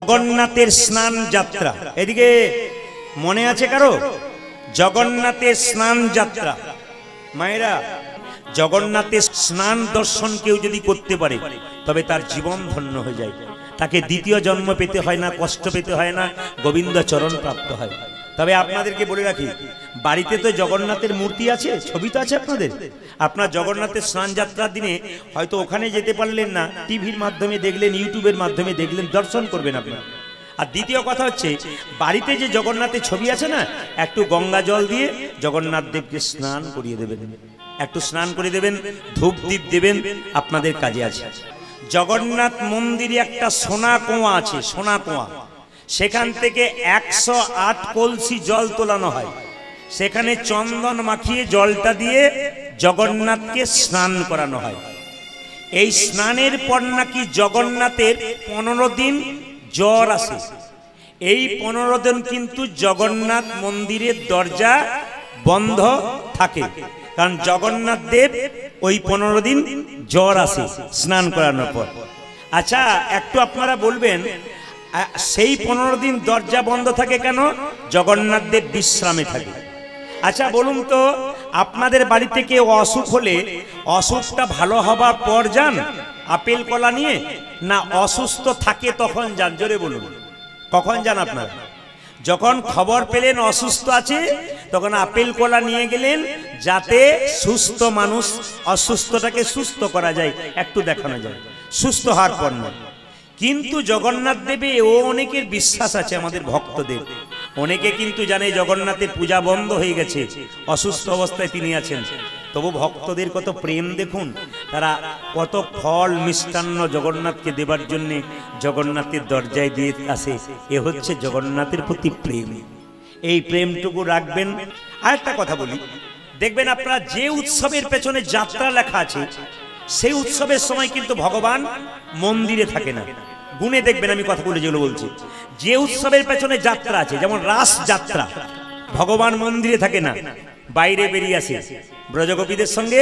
জগন্নাথের স্নান যাত্রা এদিকে মনে আছে কারো? জগন্নাথের স্নান যাত্রা মায়েরা, জগন্নাথের স্নান দর্শন কেউ যদি করতে পারে তবে তার জীবন ধন্য হয়ে যায়। তাকে দ্বিতীয় জন্ম পেতে হয় না, কষ্ট পেতে হয় না, গোবিন্দ চরণ প্রাপ্ত হয়। তবে আপনাদেরকে বলে রাখি, বাড়িতে তো জগন্নাথের মূর্তি আছে, ছবি তো আছে আপনাদের। আপনার জগন্নাথের স্নান যাত্রার দিনে হয়তো ওখানে যেতে পারলেন না, টিভির মাধ্যমে দেখলেন, ইউটিউবের মাধ্যমে দেখলেন, দর্শন করবেন আপনার। আর দ্বিতীয় কথা হচ্ছে, বাড়িতে যে জগন্নাথের ছবি আছে না, একটু গঙ্গা জল দিয়ে জগন্নাথ দেবকে স্নান করিয়ে দেবেন, একটু স্নান করে দেবেন, ধূপ দীপ দেবেন, আপনাদের কাজে আছে। জগন্নাথ মন্দিরে একটা সোনা কুয়া আছে, সোনা কুয়া। সেখান থেকে 108 কলসি জল তোলানো হয়। সেখানে চন্দন মাখিয়ে জলটা দিয়ে জগন্নাথকে স্নান করানো হয়। এই স্নানের পর নাকি জগন্নাথের 15 দিন জ্বর আসে। এই 15 দিন কিন্তু জগন্নাথ মন্দিরের দরজা বন্ধ থাকে, কারণ জগন্নাথ দেব ওই 15 দিন জ্বর আসে স্নান করানোর পর। আচ্ছা, একটু আপনারা বলবেন, সেই 15 দিন দরজা বন্ধ থাকে কেন? জগন্নাথ দেব বিশ্রামে থাকে। আচ্ছা বলুন তো, আপনাদের বাড়িতে কেউ অসুখ হলে অসুখটা ভালো হবার পর যান আপেল কলা নিয়ে, না অসুস্থ থাকে তখন যান? জোরে বলুন, কখন যান আপনারা? যখন খবর পেলেন অসুস্থ আছে, তখন আপেল কলা নিয়ে গেলেন, যাতে সুস্থ মানুষ অসুস্থটাকে সুস্থ করা যায়, একটু দেখানো যায়, সুস্থ হওয়ার পর না। কিন্তু জগন্নাথ দেবে ও অনেকের বিশ্বাস আছে, আমাদের ভক্তদের অনেকে কিন্তু জানে জগন্নাথের পূজা বন্ধ হয়ে গেছে, অসুস্থ অবস্থায় তিনি আছেন। তবু ভক্তদের কত প্রেম দেখুন, তারা কত ফল মিষ্টান্ন জগন্নাথকে দেবার জন্য জগন্নাথের দরজায় দিয়ে আসে। এ হচ্ছে জগন্নাথের প্রতি প্রেম। এই প্রেমটুকু রাখবেন। আর একটা কথা বলি, দেখবেন আপনারা যে উৎসবের পেছনে যাত্রা লেখা আছে, সেই উৎসবের সময় কিন্তু ভগবান মন্দিরে থাকে না। গুণে দেখবেন, আমি কথাগুলো যেগুলো বলছি, যে উৎসবের পেছনে যাত্রা আছে, যেমন রাস যাত্রা, ভগবান মন্দিরে থাকে না, বাইরে বেরিয়ে আসে ব্রজগোপীদের সঙ্গে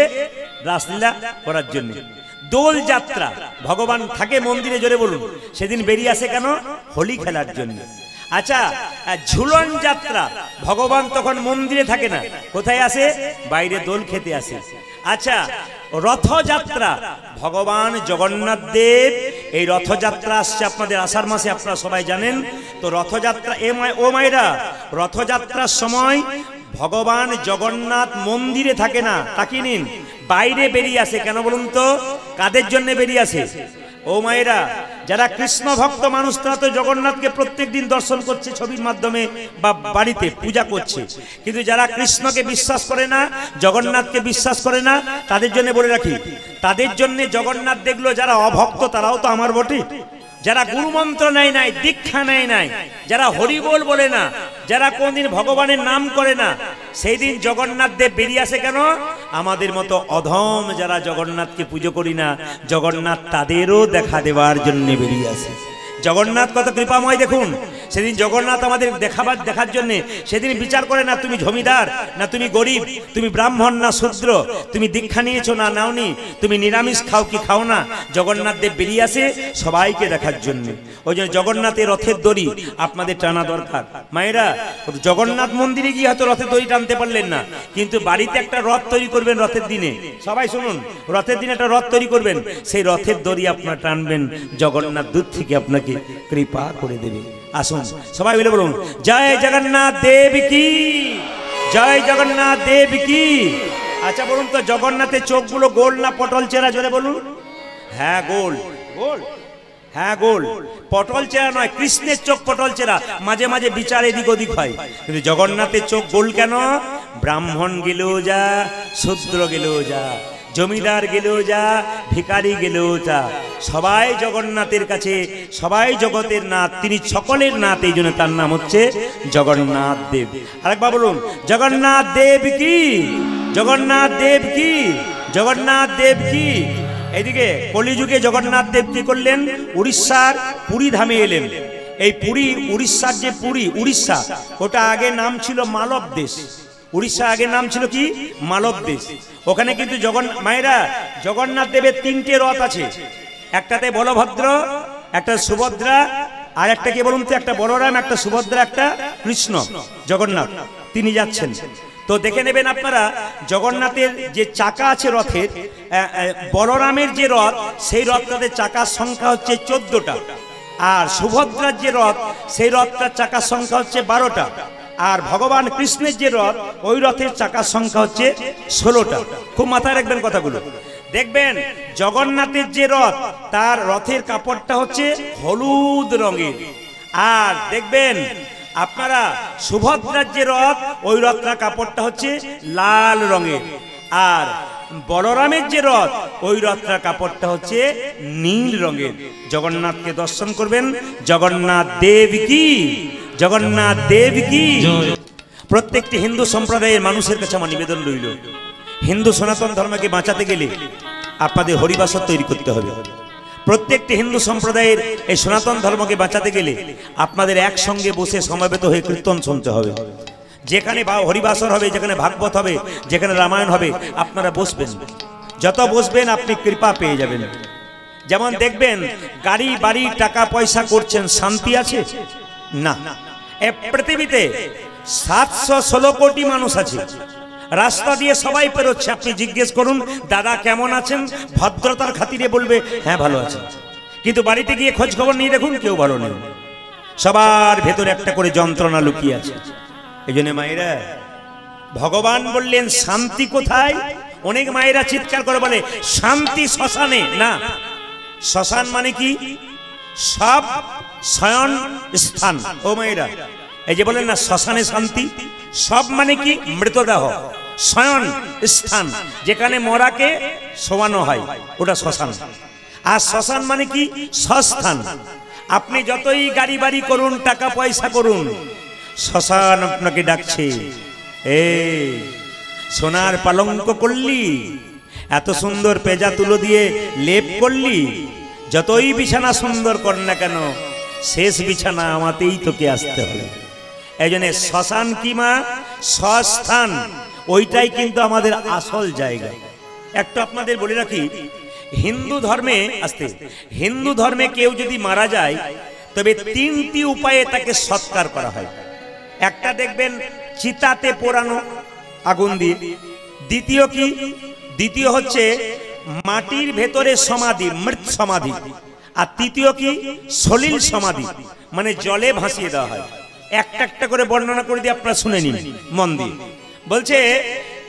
রাসলীলা করার জন্য। দোল যাত্রা, ভগবান থাকে মন্দিরে, জোরে বলুন, সেদিন বেরিয়ে আসে কেন? হোলি খেলার জন্য। আচ্ছা, ঝুলন যাত্রা, ভগবান তখন মন্দিরে থাকে না, কোথায় আসে? বাইরে দোল খেতে আসে। আচ্ছা, রথযাত্রা, ভগবান জগন্নাথ দেব এই রথযাত্রা আসছে আপনাদের আষাঢ় মাসে, আপনারা সবাই জানেন তো। রথযাত্রা ও মায়েরা, রথযাত্রার সময় ভগবান জগন্নাথ মন্দিরে থাকে না, তাকিয়ে নিন, বাইরে বেরিয়ে আসে। কেন বলুন তো? কাদের জন্য বেরিয়ে আসে? ও মায়েরা, যারা কৃষ্ণ ভক্ত মানুষ, তারা তো জগন্নাথকে প্রত্যেক দিন দর্শন করছে ছবির মাধ্যমে বা বাড়িতে পূজা করছে। কিন্তু যারা কৃষ্ণকে বিশ্বাস করে না, জগন্নাথকে বিশ্বাস করে না, তাদের জন্য বলে রাখি, তাদের জন্য জগন্নাথ দেখলো যারা অভক্ত, তারাও তো আমার বটে। যারা গুরুমন্ত্র নেয় নাই, দীক্ষা নেয় নাই, যারা হরিবোল বলে না, যারা কোনদিন ভগবানের নাম করে না, সেই দিন জগন্নাথ দেব বেরিয়ে আসে কেন? আমাদের মতো অধম যারা জগন্নাথকে পুজো করি না, জগন্নাথ তাদেরও দেখা দেওয়ার জন্য বেরিয়ে আসে। জগন্নাথ কত কৃপাময় দেখুন। সেদিন জগন্নাথ আমাদের দেখার জন্য সেদিন বিচার করে না তুমি জমিদার না তুমি গরিব, তুমি ব্রাহ্মণ না শূদ্র, তুমি দীক্ষা নিয়েছো না নাওনি, তুমি নিরামিষ খাও কি খাও না। জগন্নাথ দেব বেরিয়ে আসে সবাইকে দেখার জন্য। ওই জন্য জগন্নাথের রথের দড়ি আপনাদের টানা দরকার। মায়েরা, জগন্নাথ মন্দিরে গিয়ে হয়তো রথের দড়ি টানতে পারলেন না, কিন্তু বাড়িতে একটা রথ তৈরি করবেন রথের দিনে। সবাই শুনুন, রথের দিনে একটা রথ তৈরি করবেন, সেই রথের দড়ি আপনার টানবেন, জগন্নাথ দূর থেকে আপনাকে কৃপা করে দেবে। আসুন সবাই মিলে বলুন, জয় জগন্নাথ দেব কি, জয় জগন্নাথ দেব কি। আচ্ছা বলুন তো, জগন্নাথের চোখগুলো গোল না পটল চেরা? জোরে বলুন। হ্যাঁ গোল, গোল, হ্যাঁ গোল, পটল চেরা নয়। কৃষ্ণের চোখ পটল চেরা, মাঝে মাঝে বিচার এদিক ওদিক হয়, কিন্তু জগন্নাথের চোখ গোল কেন? ব্রাহ্মণ গেলেও যা, শূদ্র গেলেও যা, জমিদার গেলেও যা, ভিখারি গেলেও যা, সবাই জগন্নাথের কাছে, সবাই জগতের নাথ, তিনি সকলের নাথ, এই জন্য তার নাম হচ্ছে জগন্নাথ দেব। আরেকবার বলুন, জগন্নাথ দেব কি, জগন্নাথ দেব কি, জগন্নাথ দেব কি। এদিকে কলিযুগে জগন্নাথ দেব কি করলেন? উড়িষ্যার পুরী ধামে এলেন। এই পুরী, উড়িষ্যার যে পুরী, উড়িষ্যা, ওটা আগে নাম ছিল মালব দেশ। উড়িষ্যা আগে নাম ছিল কি? মালব দেশ। ওখানে কিন্তু মায়েরা, জগন্নাথ দেবের 3টে রথ আছে। একটাতে বলভদ্র, একটা সুভদ্রা, আর একটা কে বলুন তো, একটা বলরাম, একটা সুভদ্রা, একটা কৃষ্ণ, জগন্নাথ, তিনি যাচ্ছেন। তো দেখে নেবেন আপনারা, জগন্নাথের যে চাকা আছে রথের, বলরামের যে রথ, সেই রথটাতে চাকার সংখ্যা হচ্ছে 14টা, আর সুভদ্রার যে রথ, সেই রথটার চাকার সংখ্যা হচ্ছে 12টা, আর ভগবান কৃষ্ণের যে রথ, ওই রথের চাকার সংখ্যা হচ্ছে 16টা। খুব মাথায় রাখবেন কথাগুলো। দেখবেন জগন্নাথের যে রথ, তার রথের কাপড়টা হচ্ছে হলুদ রঙের, আর দেখবেন আপনারা সুভদ্রার যে রথ, ওই রথটার কাপড়টা হচ্ছে লাল রঙের, আর বলরামের যে রথ, ওই রথটার কাপড়টা হচ্ছে নীল রঙের। জগন্নাথকে দর্শন করবেন। জগন্নাথ দেব কি, জগন্নাথ দেব কি। প্রত্যেকটি হিন্দু সম্প্রদায়ের মানুষের কাছে আমার নিবেদন রইল, হিন্দু সনাতন ধর্মকে বাঁচাতে গেলে আপনাদের হরিবাসর তৈরি করতে হবে। প্রত্যেকটি হিন্দু সম্প্রদায়ের এই সনাতন ধর্মকে বাঁচাতে গেলে আপনাদের একসঙ্গে বসে সমবেত হয়ে কীর্তন শুনতে হবে। যেখানে হরিবাসর হবে, যেখানে ভাগবত হবে, যেখানে রামায়ণ হবে, আপনারা বসবেন। যত বসবেন আপনি কৃপা পেয়ে যাবেন। যেমন দেখবেন গাড়ি বাড়ি টাকা পয়সা করছেন, শান্তি আছে না। পৃথিবীতে 716 কোটি মানুষ আছে, রাস্তা দিয়ে সবাই পেরোচ্ছে। আপনি জিজ্ঞেস করুন, দাদা কেমন আছেন, ভদ্রতার খাতিরে বলবে হ্যাঁ ভালো আছে, কিন্তু বাড়িতে গিয়ে খোঁজ খবর নিয়ে দেখুন কেউ ভালো নেই। সবার ভেতরে একটা করে যন্ত্রণা লুকিয়ে আছে। এই জন্য মায়েরা, ভগবান বললেন শান্তি কোথায়? অনেক মায়েরা চিৎকার করে বলে শান্তি শ্মশানে। না, শ্মশান মানে কি? সব শয়ন স্থান। ও মায়েরা, এই যে বলেন না শ্মশানে শান্তি, সব মানে কি? মৃতদেহ, শয়ন স্থান, যেখানে মরাকে শোয়ানো হয়, ওটা শ্মশান। আর শ্মশান মানে কি? সস্থান। আপনি যতই গাড়ি বাড়ি করুন, টাকা পয়সা করুন, শ্মশান আপনাকে ডাকছে। সোনার পালঙ্ক করলি, এত সুন্দর পেজা তুলো দিয়ে লেপ করলি, যতই বিছানা সুন্দর কর না কেন, শেষ বিছানা আমাতেই তোকে আসতে হবে। এই জন্য শ্মশান কি মা? সস্থান, ওইটাই কিন্তু আমাদের আসল জায়গা। একটা আপনাদের বলে রাখি, হিন্দু ধর্মে আসতে, হিন্দু ধর্মে কেউ যদি মারা যায়, তবে 3টি উপায়ে তাকে সৎকার করা হয়। একটা দেখবেন চিতাতে পোড়ানো আগুন দিয়ে। দ্বিতীয় কি? দ্বিতীয় হচ্ছে মাটির ভেতরে সমাধি, মৃত সমাধি। আর তৃতীয় কি? সলিল সমাধি, মানে জলে ভাসিয়ে দেওয়া হয়। একটা একটা করে বর্ণনা করে দিয়ে আপনারা শুনে নিন মন দিয়ে। বলছে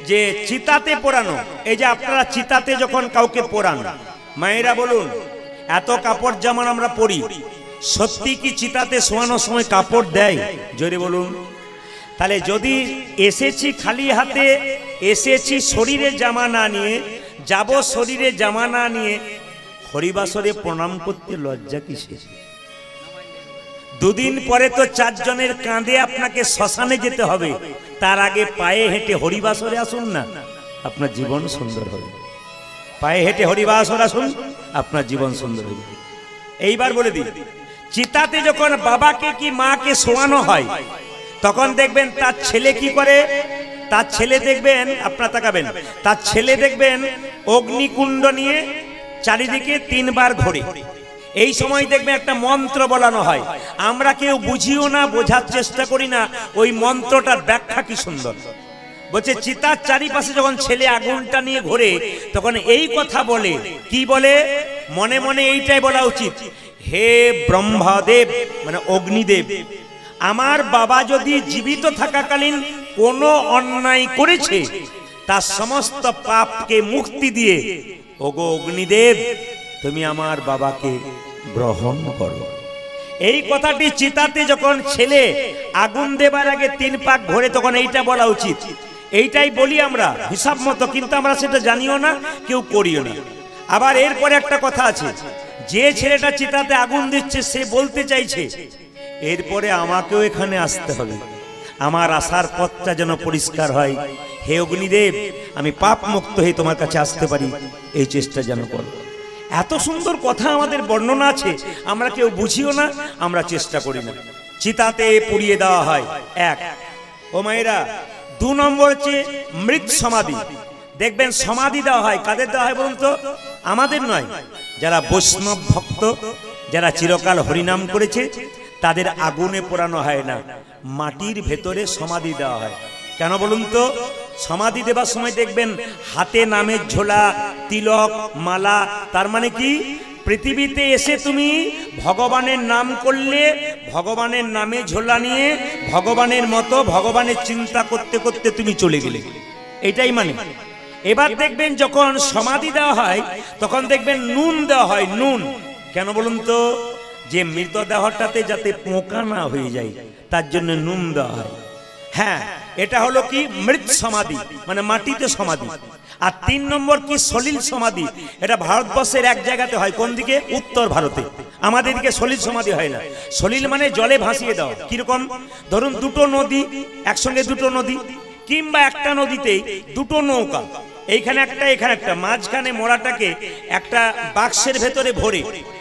যে চিতাতে পোড়ানো, এই যে আপনারা চিতাতে যখন কাউকে পোড়ান, মায়েরা বলুন, এত কাপড় জামা আমরা পরি, সত্যি কি চিতাতে শোয়ানোর সময় কাপড় দেয়? জোরে বলুন। তাহলে যদি এসেছি খালি হাতে, এসেছি শরীরে জামা না নিয়ে, যাব শরীরে জামা না নিয়ে, হরিবাসরে প্রণাম করতে লজ্জা কিসের? দুদিন পরে তো 4 জনের কাঁধে আপনাকে শ্মশানে যেতে হবে, তার আগে পায়ে হেঁটে হরিবাসরে আসুন না, আপনার জীবন সুন্দর হবে। পায়ে হেঁটে হরিবাসর আসুন, আপনার জীবন সুন্দর হবে। এইবার বলে দিই, চিতাতে যখন বাবাকে কি মাকে শোয়ানো হয়, তখন দেখবেন তার ছেলে কি করে। তার ছেলে দেখবেন, আপনারা তাকাবেন, তার ছেলে দেখবেন অগ্নিকুণ্ড নিয়ে চারিদিকে 3 বার ঘোরে। এই সময় দেখবেন একটা মন্ত্র বলানো হয়, আমরা কেউ বুঝিও না, বোঝার চেষ্টা করি না, ওই মন্ত্রটার ব্যাখ্যা কি সুন্দর। বলছে চিতার চারিপাশে যখন ছেলে আগুনটা নিয়ে ঘোরে, তখন এই কথা বলে, কি বলে? মনে মনে এইটাই বলা উচিত, হে ব্রহ্মদেব, মানে অগ্নিদেব, আমার বাবা যদি জীবিত থাকাকালীন কোনো অন্যায় করেছে, তার সমস্ত পাপকে মুক্তি দিয়ে, ওগো অগ্নিদেব, তুমি আমার বাবাকে গ্রহণ করো। এই কথাটি চিতাতে যখন ছেলে আগুন দেবার আগে 3 পাক ঘোরে, তখন এইটা বলা উচিত। এইটাই বলি আমরা হিসাব মতো, কিন্তু আমরা সেটা জানিও না, কেউ করিও না। আবার এরপরে একটা কথা আছে, যে ছেলেটা চিতাতে আগুন দিচ্ছে সে বলতে চাইছে, এরপরে আমাকেও এখানে আসতে হবে, আমার আসার পথটা যেন পরিষ্কার হয়। হে অগ্নিদেব, আমি পাপ মুক্ত হয়ে তোমার কাছে আসতে পারি, এই চেষ্টা যেন করো। এত সুন্দর কথা আমাদের বর্ণনা আছে, আমরা কেউ বুঝিও না, আমরা চেষ্টা করি না। চিতাতে পুড়িয়ে দেওয়া হয় 1। ও মায়েরা, 2 নম্বর হচ্ছে মৃত সমাধি। দেখবেন সমাধি দেওয়া হয়, কাদের দেওয়া হয় বলুন তো? আমাদের নয়, যারা বৈষ্ণব ভক্ত যারা চিরকাল হরিনাম করেছে তাদের আগুনে পোড়ানো হয় না, মাটির ভেতরে সমাধি দেওয়া হয়। কেন বলুন তো? সমাধি দেবার সময় দেখবেন হাতে নামের ঝোলা, তিলক, মালা। তার মানে কি? পৃথিবীতে এসে তুমি ভগবানের নাম করলে, ভগবানের নামে ঝোলা নিয়ে ভগবানের মতো ভগবানের চিন্তা করতে করতে তুমি চলে গেলে, এটাই মানে। এবার দেখবেন যখন সমাধি দেওয়া হয় তখন দেখবেন নুন দেওয়া হয়, নুন। কেন বলুন তো? যে মৃতদেহটাতে যাতে পোকা না হয়ে যায় তার জন্য নুন দেওয়া হয়। হ্যাঁ, এটা হলো কি মৃত সমাধি, মানে মাটিতে সমাধি। আর 3 নম্বর কি সলিল সমাধি। এটা ভারতবর্ষের এক জায়গাতে হয়। কোন দিকে? উত্তর ভারতে। আমাদের দিকে সলিল সমাধি হয় না। সলিল মানে জলে ভাসিয়ে দেওয়া। কিরকম? ধরুন দুটো নদী একসঙ্গে, দুটো নদী কিংবা একটা নদীতেই দুটো নৌকা, এইখানে একটা এখানে একটা, মাঝখানে মোড়াটাকে একটা বাক্সের ভেতরে ভরে,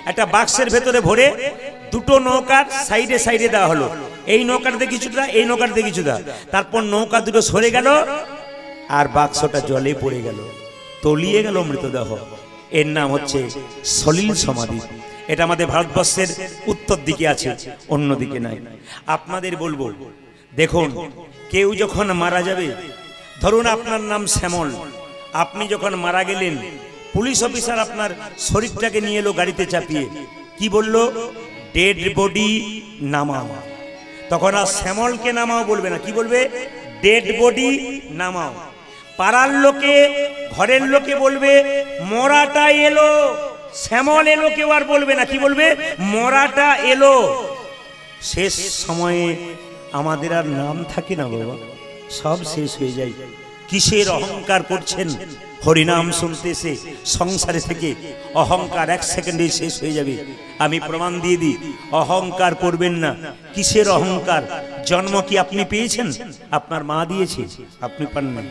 একটা বাক্সের ভেতরে ভরে দুটো নৌকার সাইডে সাইডে দেওয়া হলো। এই নৌকাটাতে কিছুটা, এই নৌকাটাতে কিছুটা। তারপর নৌকা দুটো সরে গেল আর বাক্সটা জলে পড়ে গেল, তলিয়ে গেল মৃতদেহ। এর নাম হচ্ছে সলিল সমাধি। এটা আমাদের ভারতবর্ষের উত্তর দিকে আছে, অন্যদিকে নাই। আপনাদের বলবো, দেখুন কেউ যখন মারা যাবে, ধরুন আপনার নাম শ্যামল, আপনি যখন মারা গেলেন, পুলিশ অফিসার আপনার শরীরটাকে নিয়ে এলো গাড়িতে চাপিয়ে, কি বলল? ডেড বডি নামাও। তখন আর শ্যামলকে নামাও বলবে না, কি বলবে? ডেড বডি নামাও। পাড়ার লোকে, ঘরের লোকে বলবে মরাটা এলো, শ্যামল এলো। কেউ আর বলবে না, কি বলবে? মরাটা এলো। শেষ সময়ে আমাদের আর নাম থাকে না বাবা, সব শেষ হয়ে যায়। কিসের অহংকার করছেন? হরিনাম শুনতে এসে সংসারে থেকে অহংকার 1 সেকেন্ডে শেষ হয়ে যাবে। আমি প্রমাণ দিয়ে দিই, অহংকার করবেন না। কিসের অহংকার? জন্ম কি আপনি পেয়েছেন? আপনার মা দিয়েছে, আপনি পান না।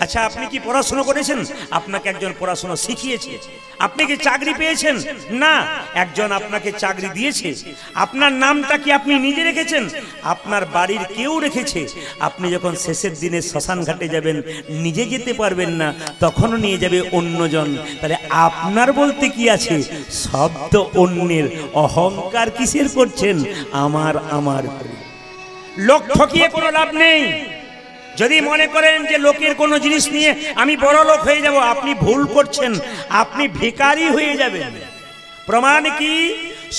আচ্ছা, আপনি কি পড়াশোনা করেছেন? আপনাকে একজন পড়াশোনা শিখিয়েছে। আপনি কি চাকরি পেয়েছেন? না, একজন আপনাকে চাকরি দিয়েছে। আপনার নামটা কি আপনি নিজে রেখেছেন? আপনার বাড়ির কেউ রেখেছে। আপনি যখন শেষের দিনে শ্মশান ঘাটে যাবেন, নিজে যেতে পারবেন না, তখনও নিয়ে যাবে অন্যজন। তাহলে আপনার বলতে কি আছে? শব্দ অন্যের। অহংকার কিসের করছেন? আমার আমার। লোক ঠকিয়ে কোনো লাভ নেই। যদি মনে করেন যে লোকের কোনো জিনিস নিয়ে আমি বড় লোক হয়ে যাব, আপনি ভুল করছেন, আপনি ভিখারি হয়ে যাবেন। প্রমাণ কি?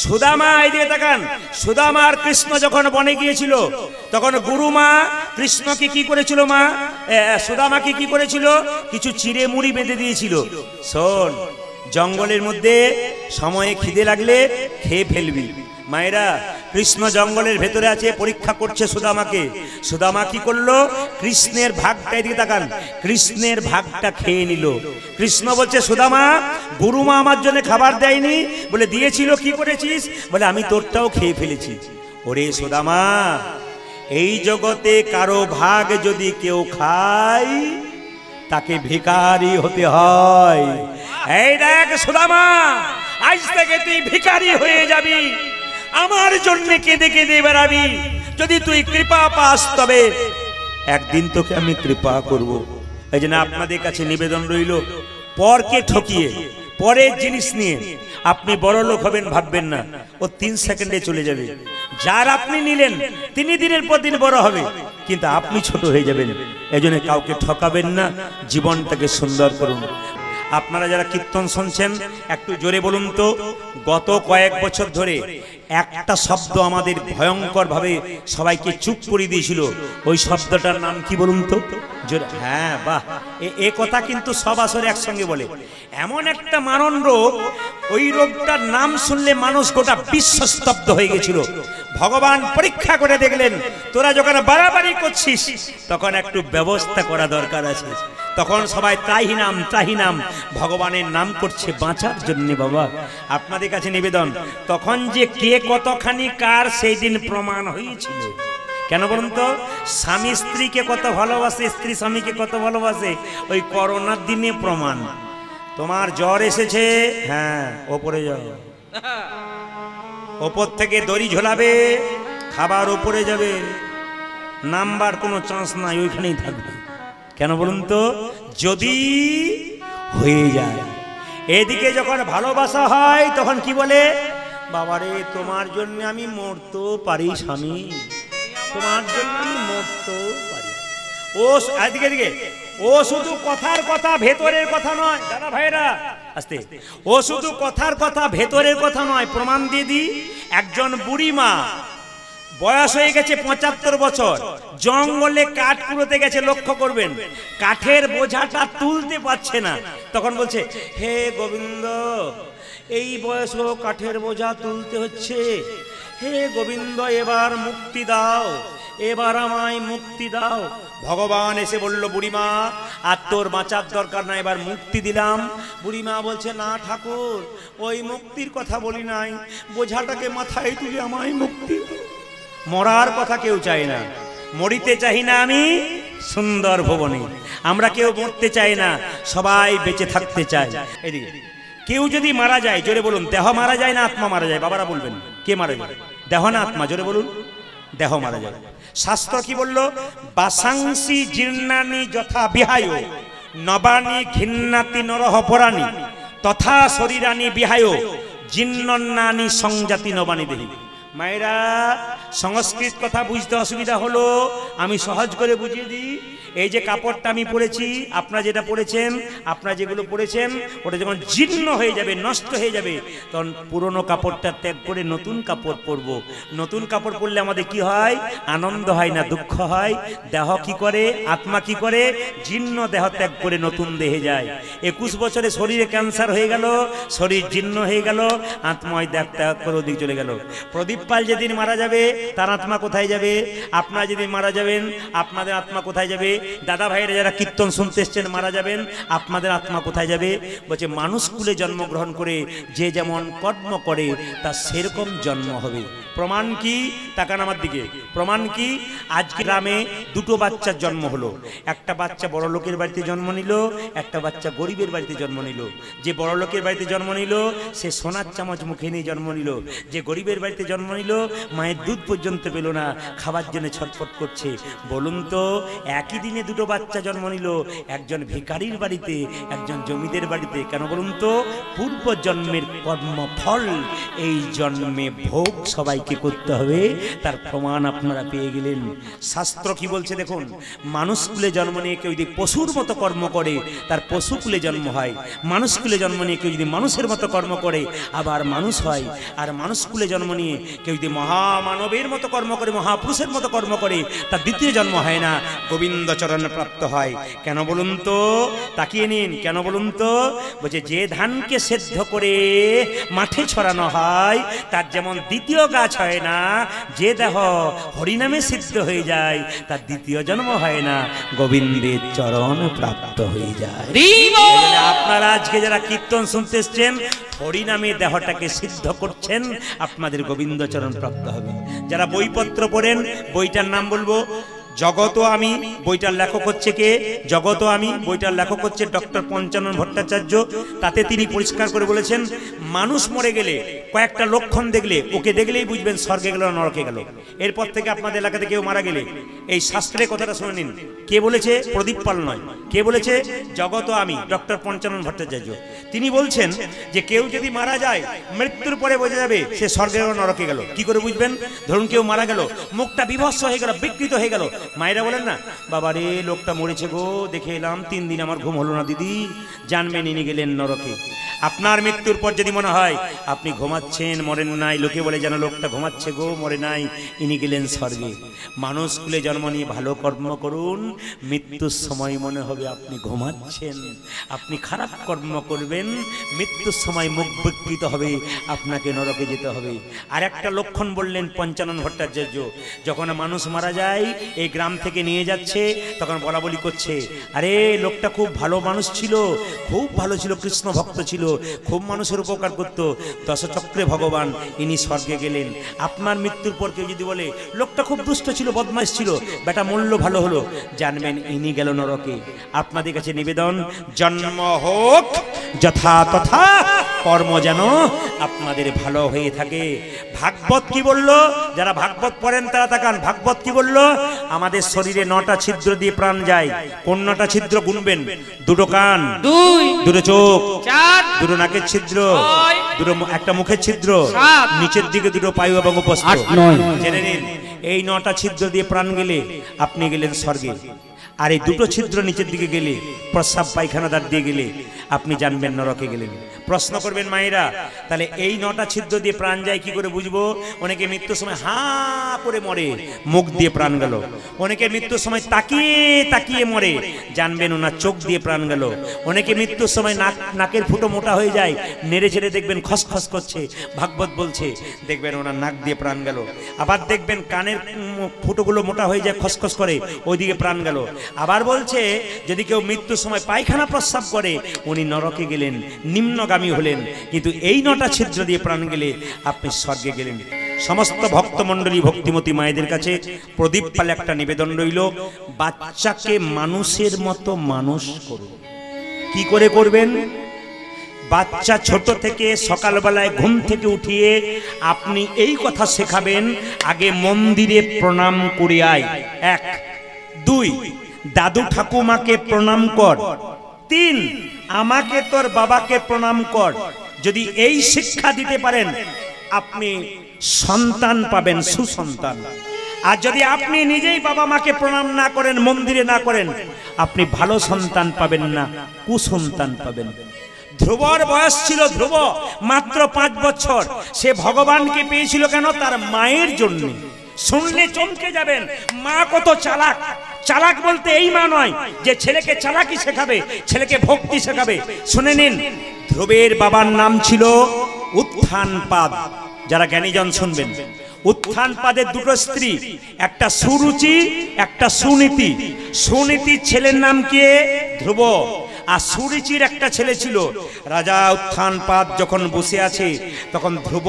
সুদামা, এদিকে তাকান। সুদামা আর কৃষ্ণ যখন বনে গিয়েছিল, তখন গুরুমা কৃষ্ণকে কি করেছিল? মা সুদামাকে কি করেছিল? কিছু চিড়ে মুড়ি বেঁধে দিয়েছিল। শোন, জঙ্গলের মধ্যে সময়ে খিদে লাগলে খেয়ে ফেলবি। মায়েরা, কৃষ্ণ জঙ্গলের ভেতরে আছে, পরীক্ষা করছে সুদামাকে। সুদামা কি করলো? কৃষ্ণের ভাগটা, এদিকে তাকান, কৃষ্ণের ভাগটা খেয়ে নিল। কৃষ্ণ বলছে, সুদামা, গুরুমা আমার জন্য খাবার দেয়নি, বলে দিয়েছিল, কি করেছিস? বলে আমি তোরটাও খেয়ে ফেলেছি। ওরে সুদামা, এই জগতে কারো ভাগ যদি কেউ খায়, তাকে ভিখারি হতে হয়। এই দেখ সুদামা, আজ থেকে তুই ভিখারি হয়ে যাবি, আমার জন্য কেঁদে কেঁদে বেড়াবি। যদি তুই কৃপা পাস, তবে একদিন তোকে আমি কৃপা করব। এই জন্য আপনাদের কাছে নিবেদন রইল, পরকে ঠকিয়ে, পরের জিনিস নিয়ে আপনি বড় লোক হবেন ভাববেন না। ও 3 সেকেন্ডে চলে যাবে। যার আপনি নিলেন, তিনি দিনের পর দিন বড় হবে, কিন্তু আপনি ছোট হয়ে যাবেন। এই জন্য কাউকে ঠকাবেন না, জীবনটাকে সুন্দর করুন। আপনারা যারা কীর্তন শুনছেন, একটু জোরে বলুন তো, গত কয়েক বছর ধরে একটা শব্দ আমাদের ভয়ঙ্কর ভাবে সবাইকে চুপ করে দিয়েছিল। ওই শব্দটার নাম কি বলুন তো? জোরে। হ্যাঁ, বাহ, এ কথা কিন্তু সব আসরে একসঙ্গে বলে। এমন একটা মারণ রোগ, ওই রোগটার নাম শুনলে মানুষ গোটা বিশ্ব স্তব্ধ হয়ে গেছিল। ভগবান পরীক্ষা করে দেখলেন, তোরা যখন বাড়াবাড়ি করছিস, তখন একটু ব্যবস্থা করা দরকার আছে। তখন সবাই ত্রাহি নাম, ত্রাহি নাম, ভগবানের নাম করছে বাঁচার জন্য। বাবা, আপনাদের কাছে নিবেদন, তখন যে কে কতখানি কার, সেই দিন প্রমাণ হয়েছিল। কেন বলুন তো? স্বামী স্ত্রীকে কত ভালোবাসে, স্ত্রী স্বামীকে কত ভালোবাসে, ওই করোনার দিনে প্রমাণ। তোমার জ্বর এসেছে, হ্যাঁ, ওপরে যাও, ওপর থেকে দড়ি ঝোলাবে, খাবার ওপরে যাবে, নাম্বার কোনো চান্স নাই, ওইখানেই থাকবে। কেন বলুন তো? যদি হয়ে যায়। এদিকে যখন ভালোবাসা হয়, তখন কি বলে? বাবারে তোমার জন্য আমি মরতেও পারি স্বামী, তোমার জন্য আমি মরতেও পারি। ও এদিকে এদিকে, ও শুধু কথার কথা ভেতরের কথা নয় দাদা ভাইরা আস্তে, ও শুধু কথার কথা ভেতরের কথা নয়। প্রমাণ দিয়ে দিই, একজন বুড়ি মা বয়স হয়ে গেছে 75 বছর, জঙ্গলে কাঠ কুড়োতে গেছে, লক্ষ্য করবেন কাঠের বোঝাটা তুলতে পারছে না, তখন বলছে হে গোবিন্দ এই বয়সও কাঠের বোঝা তুলতে হচ্ছে, হে গোবিন্দ এবার মুক্তি দাও, এবার আমায় মুক্তি দাও। ভগবান এসে বলল বুড়িমা আর তোর বাঁচার দরকার না, এবার মুক্তি দিলাম। বুড়িমা বলছে না ঠাকুর ওই মুক্তির কথা বলি নাই, বোঝাটাকে মাথায় তুলে আমায় মুক্তি। মরার কথা কেউ চায় না, মরিতে চাই না আমি সুন্দর ভুবনে, আমরা কেউ মরতে চাই না, সবাই বেঁচে থাকতে চায়। এদিকে কেউ যদি মারা যায় জোরে বলুন, দেহ মারা যায় না আত্মা মারা যায়? বাবারা বলবেন কে মারা যায়, দেহ না আত্মা? জোরে বলুন, দেহ মারা যায়। শাস্ত্র কি বলল? বাসাংসি জীর্ণানি যথা বিহায় নবানি ঘিন্নাতি নরহ পরাণী তথা শরীরানি বিহায় জীর্ণন্নানি সংজাতি নবানি দেহি। মায়েরা সংস্কৃত কথা বুঝতে অসুবিধা হলো, আমি সহজ করে বুঝিয়ে দিই। এই যে কাপড়টা আমি পরেছি, আপনারা যেটা পরেছেন, আপনারা যেগুলো পরেছেন, ওটা যখন জীর্ণ হয়ে যাবে, নষ্ট হয়ে যাবে, তখন পুরনো কাপড়টা ত্যাগ করে নতুন কাপড় পরব। নতুন কাপড় পরলে আমাদের কি হয়? আনন্দ হয় না দুঃখ হয়? দেহ কি করে, আত্মা কি করে? জীর্ণ দেহ ত্যাগ করে নতুন দেহে যায়। 21 বছরে শরীরে ক্যান্সার হয়ে গেল, শরীর জীর্ণ হয়ে গেল, আত্মায় দেহ ত্যাগ করে ওদিক চলে গেল। প্রদীপ পাল যেদিন মারা যাবে তার আত্মা কোথায় যাবে? আপনারা যেদিন মারা যাবেন আপনাদের আত্মা কোথায় যাবে? দাদা ভাইরা যারা কীর্তন শুনতে এসছেন মারা যাবেন, আপনাদের আত্মা কোথায় যাবে? বলছে মানুষ কুলে জন্মগ্রহণ করে যে যেমন কর্ম করে তার সেরকম জন্ম হবে। প্রমাণ কি? তাকান আমার দিকে, প্রমাণ কি? আজকে গ্রামে দুটো বাচ্চার জন্ম হলো, একটা বাচ্চা বড় লোকের বাড়িতে জন্ম নিল, একটা বাচ্চা গরিবের বাড়িতে জন্ম নিল। যে বড় লোকের বাড়িতে জন্ম নিল সে সোনার চামচ মুখে নিয়ে জন্ম নিল, যে গরিবের বাড়িতে জন্ম নিল মায়ের দুধ পর্যন্ত পেল না, খাবার জন্য ছটফট করছে। বলুন তো একই দিনে দুটো বাচ্চা জন্ম নিল, একজন ভিখারির বাড়িতে, একজন জমিদের বাড়িতে। কেন বলুন তো? পূর্ব জন্মের কর্মফল এই জন্মে ভোগ সবাইকে করতে হবে, তার প্রমাণ আপনারা পেয়ে গেলেন। শাস্ত্র কি বলছে দেখুন, মানুষ কুলে জন্ম নিয়ে কেউ যদি পশুর মতো কর্ম করে তার পশু কুলে জন্ম হয়, মানুষ কুলে জন্ম নিয়ে কেউ যদি মানুষের মতো কর্ম করে আবার মানুষ হয়, আর মানুষ কুলে জন্ম নিয়ে কেউ যদি মহামানবের মতো কর্ম করে, মহাপুরুষের মতো কর্ম করে, তার দ্বিতীয় জন্ম হয় না, গোবিন্দ চরণ প্রাপ্ত হয়। কেন বলুন তো? তাকিয়ে নিন, কেন বলুন তো? বলছে যে ধানকে সেদ্ধ করে মাঠে ছড়ানো হয় তার যেমন দ্বিতীয় গাছ হয় না, যে দেহ হরিনামে সিদ্ধ হয়ে যায় তার দ্বিতীয় জন্ম হয় না, গোবিন্দের চরণ প্রাপ্ত হয়ে যায়। আপনারা আজকে যারা কীর্তন শুনতে এসছেন হরিনামে দেহটাকে সিদ্ধ করছেন, আপনাদের গোবিন্দ চরণ প্রাপ্ত হবে। যারা বইপত্র পড়েন, বইটার নাম বলবো জগত আমি, বইটার লেখক হচ্ছে কে? জগত আমি, বইটার লেখক হচ্ছে ডক্টর পঞ্চানন ভট্টাচার্য। তাতে তিনি পরিষ্কার করে বলেছেন মানুষ মরে গেলে কয়েকটা লক্ষণ দেখলে, ওকে দেখলেই বুঝবেন স্বর্গে গেল না নরকে গেল। এরপর থেকে আপনাদের এলাকাতে কেউ মারা গেলে এই শাস্ত্রের কথাটা শুনে নিন। কে বলেছে? প্রদীপ পাল নয়। কে বলেছে? জগত আমি, ডক্টর পঞ্চানন ভট্টাচার্য। তিনি বলছেন যে কেউ যদি মারা যায় মৃত্যুর পরে বোঝা যাবে সে স্বর্গে গেল নরকে গেল। কি করে বুঝবেন? ধরুন কেউ মারা গেল, মুখটা বিভৎস হয়ে গেল, বিকৃত হয়ে গেল, মায়েরা বলেন না বাবা রে লোকটা মরেছে গো, দেখে এলাম 3 দিন আমার ঘুম হলো না দিদি, জানবেন ইনি গেলেন নরকে। আপনার মৃত্যুর পর যদি মনে হয় আপনি ঘুমাচ্ছেন, মরেন নাই, লোকে বলে যেন লোকটা ঘুমাচ্ছে গো, মরে নাই, ইনি গেলেন স্বর্গে। মানুষ কুলে জন্ম নিয়ে ভালো কর্ম করুন, মৃত্যুর সময় মনে হবে আপনি ঘুমাচ্ছেন। আপনি খারাপ কর্ম করবেন, মৃত্যুর সময় মুখ বিকৃত হবে, আপনাকে নরকে যেতে হবে। আর একটা লক্ষণ বললেন পঞ্চানন ভট্টাচার্য, যখন মানুষ মারা যায় এই গ্রাম থেকে নিয়ে যাচ্ছে তখন বলা বলি করছে, আরে লোকটা খুব ভালো মানুষ ছিল, খুব ভালো ছিল, কৃষ্ণ ভক্ত ছিল, খুব মানুষের উপকার করত, দশচক্রে ভগবান, ইনি স্বর্গে গেলেন। আপনার মৃত্যুর পর কেউ যদি বলে লোকটা খুব দুষ্ট ছিল, বদমাইশ ছিল, বেটা মূল্য ভালো হলো, জানবেন ইনি গেল নরকে। আপনাদের কাছে নিবেদন, জন্ম হোক যথা তথা, কর্ম যেন আপনাদের ভালো হয়ে থাকে। ভাগবত কি বলল? যারা ভাগবত পড়েন তারা তাকান, ভাগবত কি বলল? আমাদের শরীরে 9টা ছিদ্র দিয়ে প্রাণ যায়। কোন 9টা ছিদ্র গুনবেন? 2টো কান, 2টো চোখ, 2টো নাকের ছিদ্র, 2টো একটা মুখের ছিদ্র, নিচের দিকে 2টো পায়ু এবং উপস্থ। জেনে নিন, এই 9টা ছিদ্র দিয়ে প্রাণ গেলে আপনি গেলেন স্বর্গে। আর এই 2টো ছিদ্র নিচের দিকে গেলে, প্রস্রাব পায়খানা দ্বার দিয়ে গেলে আপনি জানবেন নরকে গেলেন। প্রশ্ন করবেন মায়েরা, তাহলে এই 9টা ছিদ্র দিয়ে প্রাণ যায় কি করে বুঝবো? অনেকে মৃত্যুর সময় হা করে মরে, মুখ দিয়ে প্রাণ গেল। অনেকে মৃত্যুর সময় তাকিয়ে তাকিয়ে মরে, জানবেন ওনার চোখ দিয়ে প্রাণ গেল। অনেকে মৃত্যুর সময় নাকের ফুটো মোটা হয়ে যায়, নেড়ে ছেড়ে দেখবেন খসখস করছে, ভাগবত বলছে, দেখবেন ওনার নাক দিয়ে প্রাণ গেল। আবার দেখবেন কানের ফুটোগুলো মোটা হয়ে যায়, খসখস করে, ওইদিকে প্রাণ গেল। আবার বলছে যদি কেউ মৃত্যুর সময় পায়খানা প্রস্রাব করে উনি নরকে গেলেন, নিম্নগামী হলেন। কিন্তু এই 9টা ছিদ্র দিয়ে প্রাণ গেলে আপনি স্বর্গে গেলেন। সমস্ত ভক্তমণ্ডলী ভক্তিমতী মায়েদের কাছে প্রদীপ পালে একটা নিবেদন রইল, বাচ্চাকে মানুষের মতো মানুষ করুন। কি করে করবেন? বাচ্চা ছোট থেকে সকালবেলায় ঘুম থেকে উঠিয়ে আপনি এই কথা শেখাবেন, আগে মন্দিরে প্রণাম করে আয়। 1, 2, দাদু ঠাকুমাকে প্রণাম কর। 3, আমাকে তোর বাবাকে প্রণাম কর। যদি এই শিক্ষা দিতে পারেন আপনি সন্তান পাবেন, সুসন্তান। আর যদি আপনি নিজেই বাবা মাকে প্রণাম না করেন, মন্দিরে না করেন, আপনি ভালো সন্তান পাবেন না, কুসন্তান পাবেন। ধ্রুবর বয়স ছিল, ধ্রুব মাত্র 5 বছর। সে ভগবানকে পেয়েছিল কেন? তার মায়ের জন্য। শুনলে চমকে যাবেন, মা কত চালাক। চালাক বলতে এই মা নয় যে ছেলেকে চালাকি শেখাবে, ছেলেকে ভক্তি শেখাবে। শুনে নিন, ধ্রুবের বাবার নাম ছিল উত্থানপাদ। যারা জ্ঞানীজন শুনবেন, উত্থানপাদের 2টো স্ত্রী, একটা সুরুচি, একটা সুনীতি। সুনীতির ছেলের নাম কে? ধ্রুব। আর সুরুচির একটা ছেলে ছিল। রাজা উত্থানপাদ যখন বসে আছে তখন ধ্রুব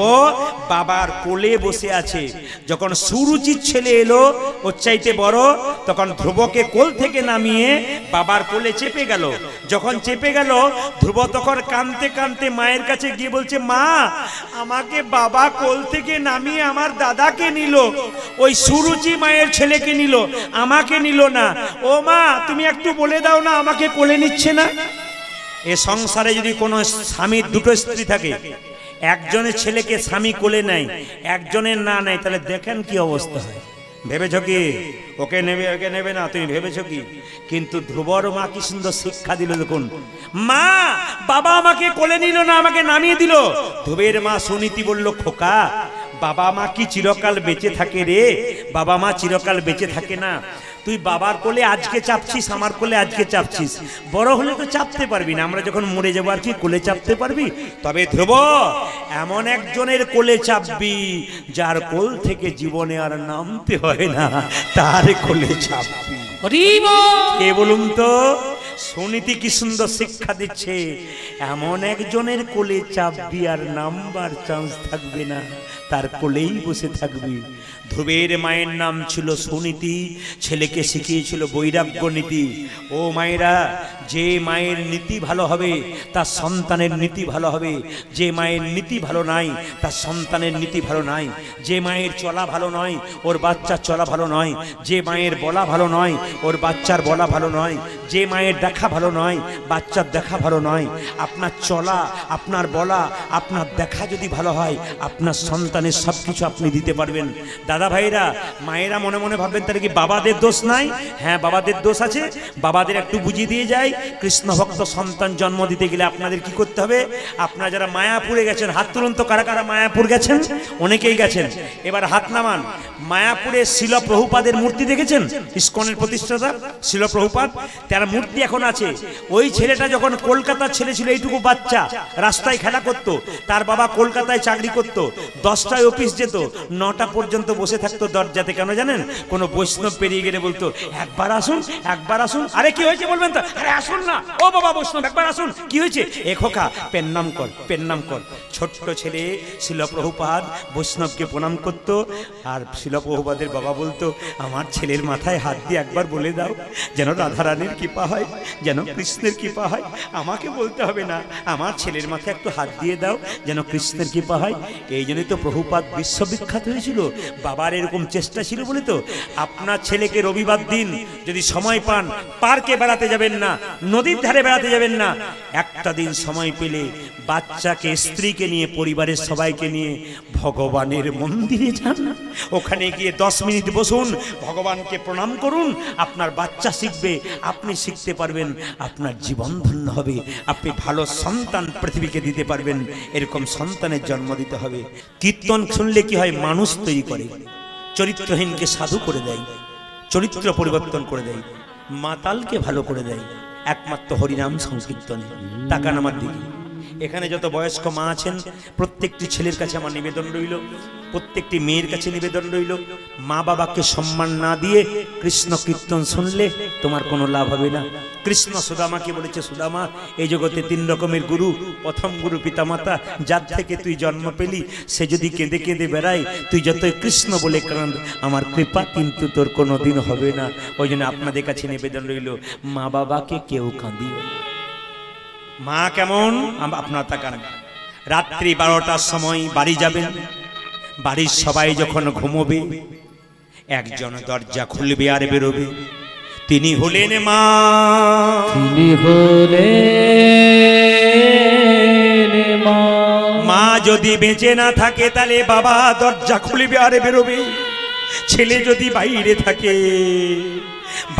বাবার কোলে বসে আছে। যখন সুরুচির ছেলে এলো, ওর চাইতে বড়, তখন ধ্রুবকে কোল থেকে নামিয়ে বাবার কোলে চেপে গেল। যখন চেপে গেল, ধ্রুব তখন কাঁদতে কাঁদতে মায়ের কাছে গিয়ে বলছে, মা, আমাকে বাবা কোল থেকে নামিয়ে আমার দাদাকে নিল, ওই সুরুচি মায়ের ছেলেকে নিল, আমাকে নিল না। ও মা, তুমি একটু বলে দাও না আমাকে কোলে নিচ্ছে না। এ সংসারে যদি কোনো স্বামীর 2টো স্ত্রী থাকে, একজনের ছেলেকে স্বামী কোলে নেয়, একজনের না নেয়, তাহলে দেখেন কি অবস্থা হয়। ভেবেছ কি ওকে নেবে, ওকে নেবে না? তুমি ভেবেছ কি? কিন্তু ধ্রুবর মা কি সুন্দর শিক্ষা দিল দেখুন। মা, বাবা আমাকে কোলে নিল না, আমাকে নামিয়ে দিল। ধ্রুবের মা সুনীতি বলল, খোকা, বাবা মা কি চিরকাল বেঁচে থাকে রে? বাবা মা চিরকাল বেঁচে থাকে না। তুই বাবার কোলে আজকে চাপছিস, আমার কোলে আজকে চাপছিস, বড় হলে তো চাপতে পারবি না। আমরা যখন মরে যাবো আর কি কোলে চাপতে পারবি? তবে ধ্রুব, এমন একজনের কোলে চাপবি যার কোল থেকে জীবনে আর নামতে হয় না, তার কোলে চাপবি। কে বলুন তো? সুনীতি কি সুন্দর শিক্ষা দিচ্ছে। এমন একজনের কোলে চাপবি আর নামবার চান্স থাকবে না, তার কোলেই বসে থাকবি। ধ্রুবের মায়ের নাম ছিল সুনীতি, ছেলেকে শিখিয়েছিল বৈরাগ্য নীতি। ও মায়েরা, যে মায়ের নীতি ভালো হবে তার সন্তানের নীতি ভালো হবে। যে মায়ের নীতি ভালো নাই তার সন্তানের নীতি ভালো নাই। যে মায়ের চলা ভালো নয় ওর বাচ্চার চলা ভালো নয়। যে মায়ের বলা ভালো নয় ওর বাচ্চার বলা ভালো নয়। যে মায়ের দেখা ভালো নয় বাচ্চার দেখা ভালো নয়। আপনার চলা, আপনার বলা, আপনার দেখা যদি ভালো হয়, আপনার সন্তানের সব কিছু আপনি দিতে পারবেন। দাদা ভাইরা, মায়েরা মনে মনে ভাববেন তাহলে কি বাবাদের দোষ নাই? হ্যাঁ, বাবাদের দোষ আছে। বাবাদের একটু বুঝিয়ে দিয়ে যায়। কৃষ্ণ ভক্ত সন্তান জন্ম দিতে গেলে আপনাদের কি করতে হবে? আপনারা যারা মায়াপুরে গেছেন, হাত তুলুন তো কারা কারা মায়াপুর গেছেন? অনেকেই গেছেন। এবার হাত নামান। মায়াপুরে শিল প্রভুপাদের মূর্তি দেখেছেন? ইস্কনের প্রতিষ্ঠাতা শিল প্রভুপাদ, তার মূর্তি এখন আছে। ওই ছেলেটা যখন কলকাতার ছেলে ছিল, এইটুকু বাচ্চা, রাস্তায় খেলা করত। তার বাবা কলকাতায় চাকরি করত, 10টায় অফিস যেত, 9টা পর্যন্ত বসে থাকতো দরজাতে। কেন জানেন? কোনো বৈষ্ণব পেরিয়ে গেলে বলতো, একবার আসুন, একবার আসুন। আরে কি হয়েছে বলবেন তো? আরে আসুন না, ও বাবা বৈষ্ণব, একবার আসুন। কি হয়েছে? এ খোকা, পেন্নাম কর, পেন্নাম কর। ছোট্ট ছেলে শিল প্রভুপাদ বৈষ্ণবকে প্রণাম করত। আর শিল প্রভুপাদের বাবা বলতো, আমার ছেলের মাথায় হাত দিয়ে একবার বলে দাও যেন রাধারানীর কৃপা হয়, যেন কৃষ্ণের কৃপা হয়। আমাকে বলতে হবে না, আমার ছেলের মাথায় একটু হাত দিয়ে দাও যেন কৃষ্ণের কৃপা হয়। এই জন্যই তো প্রভুপাদ বিশ্ববিখ্যাত হয়েছিল। বাবার এরকম চেষ্টা ছিল বলে তো। আপনার ছেলেকে রবিবার দিন যদি সময় পান, পার্কে বেড়াতে যাবেন না, নদীর ধারে বেড়াতে যাবেন না, একটা দিন সময় পেলে বাচ্চাকে, স্ত্রীকে নিয়ে, পরিবারের সবাইকে নিয়ে ভগবানের মন্দিরে যান। ওখানে গিয়ে 10 মিনিট বসুন, ভগবানকে প্রণাম করুন। আপনার বাচ্চা শিখবে, আপনি শিখতে পারবেন, আপনার জীবন ধন্য হবে, আপনি ভালো সন্তান পৃথিবীকে দিতে পারবেন। এরকম সন্তানের জন্ম দিতে হবে। কীর্তন শুনলে কি হয়? মানুষ তৈরি করে, চরিত্রহীনকে সাধু করে দেয়, চরিত্র পরিবর্তন করে দেয়, মাতালকে ভালো করে দেয় একমাত্র হরিনাম সংকীর্তনে। তাকান আমার দিকে। এখানে যত বয়স্ক মা আছেন, প্রত্যেকটি ছেলের কাছে আমার নিবেদন রইল, প্রত্যেকটি মেয়ের কাছে নিবেদন রইল, মা বাবাকে সম্মান না দিয়ে কৃষ্ণ কীর্তন শুনলে তোমার কোনো লাভ হবে না। কৃষ্ণ সুদামাকে বলেছে, সুদামা, এই জগতে 3 রকমের গুরু। প্রথম গুরু পিতামাতা, যার থেকে তুই জন্ম পেলি, সে যদি কেঁদে কেঁদে বেড়ায়, তুই যতই কৃষ্ণ বলে কাঁদ, আমার কৃপা কিন্তু তোর কোনো দিন হবে না। ওই জন্য আপনাদের কাছে নিবেদন রইল, মা বাবাকে কেউ কাঁদিও না। মা কেমন? আপনার তাকান। রাত্রি 12টার সময় বাড়ি যাবেন, বাড়ির সবাই যখন ঘুমোবে, একজন দরজা খুলবে আর বেরোবে, তিনি হলেন মা। তিনি হলেন মা। মা যদি বেঁচে না থাকে তাহলে বাবা দরজা খুলবে আর বেরোবে। ছেলে যদি বাইরে থাকে,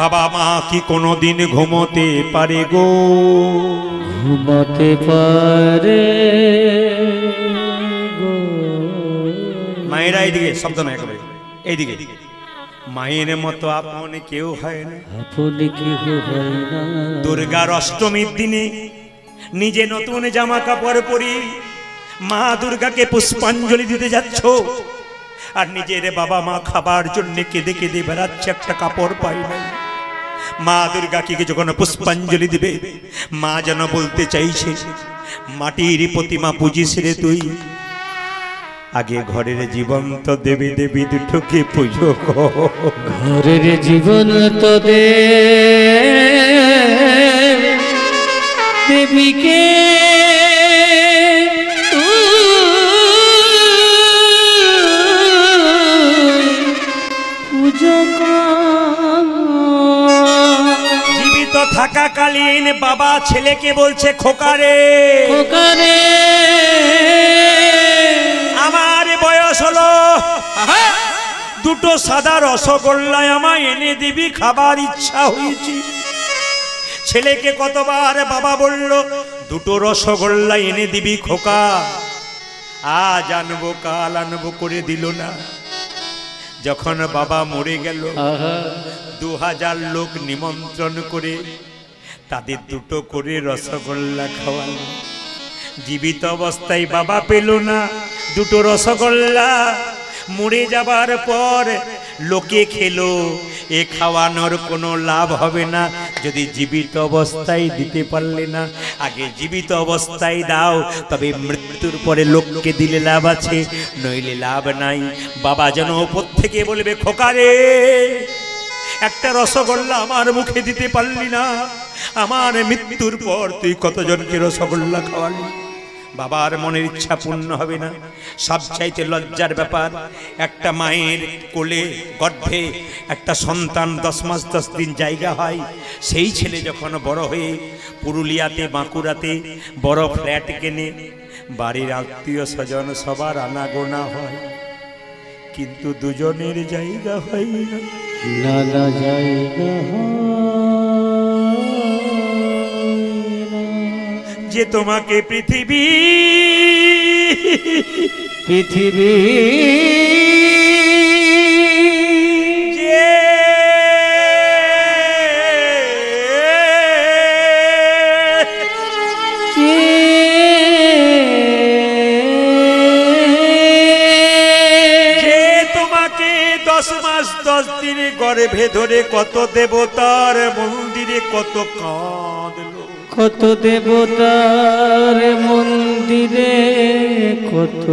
বাবা মা কি কোনোদিন ঘুমোতে পারে গো? ঘুমোতে পারে গো। মায়েরা এইদিকে, শব্দ না একেবারে এইদিকে। মায়ের মতো আপন কেউ হয় না, আপন কেউ হয় না। দুর্গার অষ্টমীর দিনে নিজে নতুন জামা কাপড় পরি মা দুর্গাকে পুষ্পাঞ্জলি দিতে যাচ্ছ, আর নিজের বাবা মা খাবার জন্য কেঁদে কেঁদে বেড়াচ্ছে, একটা কাপড় পাই না। মা দুর্গাকে যখন পুষ্পাঞ্জলি দিবে, মা যেন বলতে চাইছে, মাটির প্রতিমা পুজিস রে তুই, আগে ঘরের জীবন্ত দেবী দেবী দুটোকে পুজো কর। ঘরের জীবন্ত দেবীকে পুজো কর। জীবিত থাকাকালীন বাবা ছেলেকে বলছে, খোকারে খোকারে, আমার বয়স হলো, দুটো সাদা রসগোল্লা আমায় এনে দিবি, খাবার ইচ্ছা হয়েছে। ছেলেকে কতবার বাবা বলল, দুটো রসগোল্লা এনে দিবি খোকা, আজ আনবো কাল আনবো করে দিল না। যখন বাবা মরে গেল, 2000 লোক নিমন্ত্রণ করে তাদের দুটো করে রসগোল্লা খাওয়ালো। জীবিত অবস্থায় বাবা পেল না দুটো রসগোল্লা, মরে যাবার পর লোকে খেলো। এ খাওয়ানোর কোনো লাভ হবে না যদি জীবিত অবস্থায় দিতে পারলে না। আগে জীবিত অবস্থায় দাও, তবে মৃত্যুর পরে লোককে দিলে লাভ আছে, নইলে লাভ নাই। বাবা যেন ওপর থেকে বলবে, খোকারে, একটা রসগোল্লা আমার মুখে দিতে পারলি না, আমার মৃত্যুর পর তুই কতজনকে রসগোল্লা খাওয়ালি। বাবার মনের ইচ্ছা পূর্ণ হবে না। সবচাইতে লজ্জার ব্যাপার, একটা মায়ের কোলে গর্ভে একটা সন্তান 10 মাস 10 দিন জায়গা হয়, সেই ছেলে যখন বড় হয়ে পুরুলিয়াতে বাঁকুড়াতে বড় ফ্ল্যাট কেনে, বাড়ির আত্মীয় স্বজন সবার আনাগোনা হয়, কিন্তু দুজনের জায়গা হয় না, না জায়গা যে তোমাকে পৃথিবী পৃথিবী যে তোমাকে 10 মাস 10 দিন গর্ভে ধরে কত দেবতার মন্দিরে কত কাঁদলো, কত দেবতার মন্দিরে কত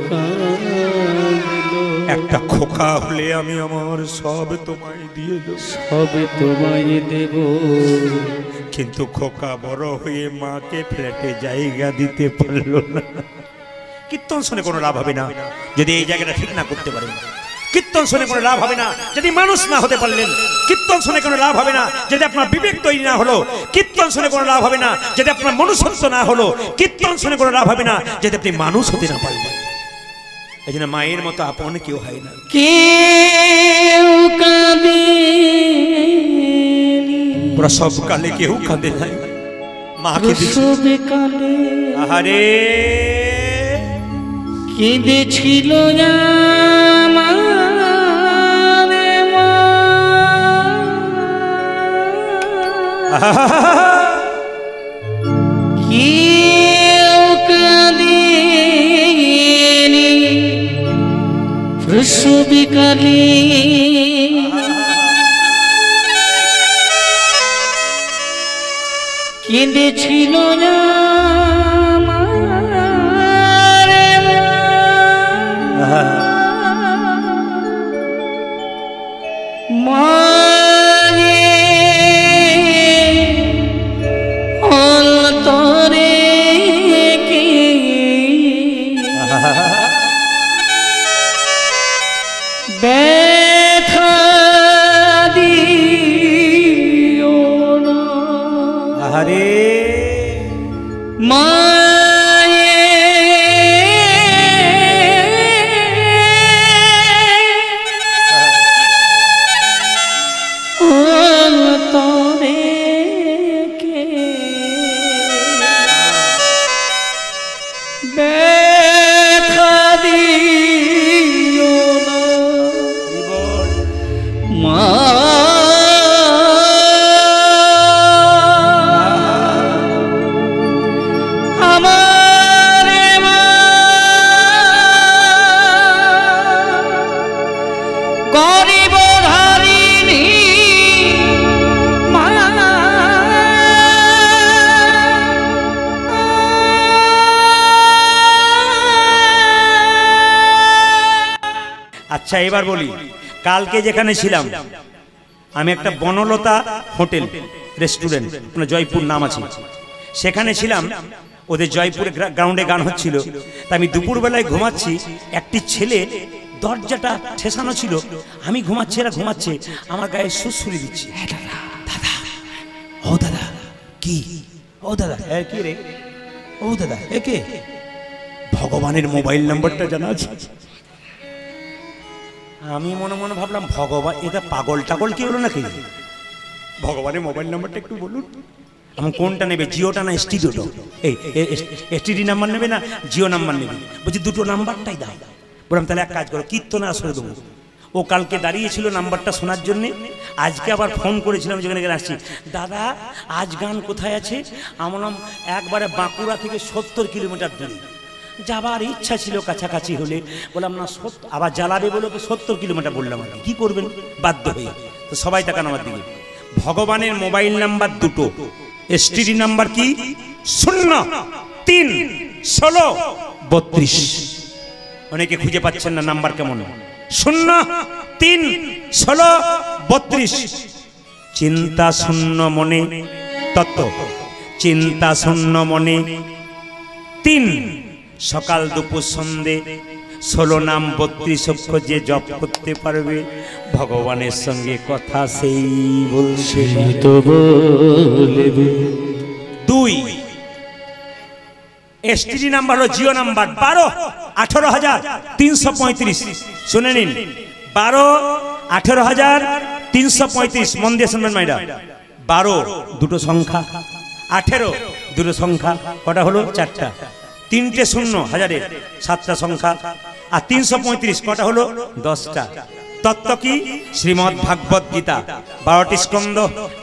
কাঁদলো। একটা খোকা হলে আমি আমার সব তোমায় দিয়ে দেব, সব তোমায় দেব, কিন্তু খোকা বড় হয়ে মাকে ফ্ল্যাটে জায়গা দিতে পারলো না। কীর্তন শুনে কোনো লাভ হবে না যদি এই জায়গাটা ঠিক না করতে পারেন। কীর্তন শুনে কোনো লাভ হবে না যদি মানুষ না হতে পারলেন। কীর্তন শুনে কোনো লাভ হবে না যদি আপনার বিবেক তৈরি না হলো। কীর্তন শুনে কোনো লাভ হবে না যদি আপনার মনুষ্যত্ব না হলো। কীর্তন শুনে কোনো লাভ হবে না যদি আপনি মানুষ হতে না পারলেন। এই জন্য মায়ের মতো আপন কেউ হয় না। কেউ কাঁদে প্রসবকালে কেউ কাঁদে নাই, মাকে প্রসবকালে আহারে কেঁদেছিল কেউ কাঁদেনি প্রসবকালে কেঁদেছিল ব্যথা দিও না আহারে আচ্ছা এবার বলি, কালকে যেখানে ছিলাম আমি একটা বনলতা হোটেল রেস্টুরেন্ট, জয়পুর নাম আছে, সেখানে ছিলাম। ওদের জয়পুরে গ্রাউন্ডে গান হচ্ছিল। তা আমি দুপুরবেলায় ঘুমাচ্ছি, একটি ছেলে দরজাটা ঠেসানো ছিল, আমি ঘুমাচ্ছি এরা ঘুমাচ্ছে, আমার গায়ে সুসুরি দিচ্ছে, দাদা ও দাদা কি, ও দাদা কি রে, ও দাদা একে ভগবানের মোবাইল নাম্বারটা জানা আছে। আমি মনে মনে ভাবলাম ভগবান এটা পাগল টাগল কি হলো নাকি, ভগবানের মোবাইল নাম্বারটা একটু বলুন। আমি কোনটা নেবে, জিওটা না এসটিডিওটা? এই এসটিডি নাম্বার নেবে না জিও নাম্বার নেবে? বলছি দুটো নাম্বারটাই দাও। বললাম তাহলে এক কাজ করো, কীর্তনে আসলে দেবো। ও কালকে দাঁড়িয়েছিল নাম্বারটা শোনার জন্যে, আজকে আবার ফোন করেছিলাম যেখানে আসছি, দাদা আজ গান কোথায় আছে? আমার নাম একবারে বাঁকুড়া থেকে 70 কিলোমিটার দূরে যাবার ইচ্ছা ছিল, কাছাকাছি হলে। বললাম না আবার জ্বালাবে বলে 70 কিলোমিটার বললাম, আর কি করবেন বাধ্য হয়ে। তো সবাই তাকান আমার দিকে। ভগবানের মোবাইল নাম্বার দুটো, এসটিডি নাম্বার কি 031632। অনেকে খুঁজে পাচ্ছেন না নাম্বার কেমন, 031632। চিন্তা শূন্য মনে তত্ত্ব, চিন্তা শূন্য মনে 3 সকাল দুপুর সন্ধে 16 নাম 32 অক্ষর যে জপ করতে পারবে, ভগবানের সঙ্গে কথা সেই বলছে তো বলবে। 2 এসটিডি নাম্বার হলো জিও নাম্বার 12 18,335। শুনে নিন, 12 18,335। মন দিয়ে শুনবেন মাইরা। 12 দুটো সংখ্যা, 18 দুটো সংখ্যা, কটা হলো? 4টা। 3টে শূন্য হাজারের 7টা সংখ্যা, আর 335 কটা হলো? 10টা। তত্ত্ব কি? শ্রীমদ্ ভাগবত গীতা 12টি স্কন্ধ,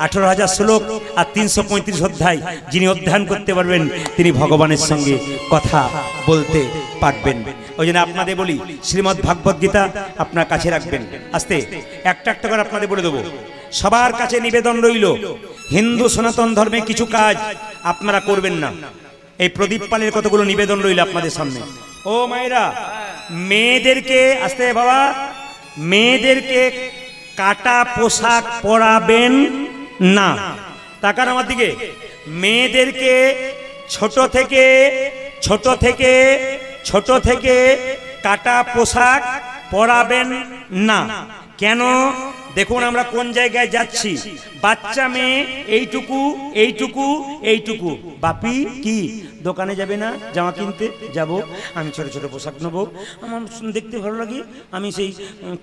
18,000 শ্লোক আর 335 অধ্যায়। যিনি অধ্যয়ন করতে পারবেন তিনি ভগবানের সঙ্গে কথা বলতে পারবেন। ওই জন্য আপনাদের বলি, শ্রীমদ্ ভাগবত গীতা আপনার কাছে রাখবেন। আস্তে একটা একটা করে আপনাদের বলে দেবো। সবার কাছে নিবেদন রইল, হিন্দু সনাতন ধর্মে কিছু কাজ আপনারা করবেন না। এই প্রদীপ পালের কতগুলো নিবেদন রইল আপনাদের সামনে। ও মায়েরা, মেয়েদেরকে, আস্তে বাবা, মেয়েদেরকে কাটা পোশাক পরাবেন না। তাকান আমার দিকে। মেয়েদেরকে ছোট থেকে কাটা পোশাক পরাবেন না। কেন? দেখুন আমরা কোন জায়গায় যাচ্ছি। বাচ্চা মেয়ে এইটুকু। বাপি কি দোকানে যাবে না জামা কিনতে? যাব। আমি ছোট ছোট পোশাক নেবো, আমার দেখতে ভালো লাগে, আমি সেই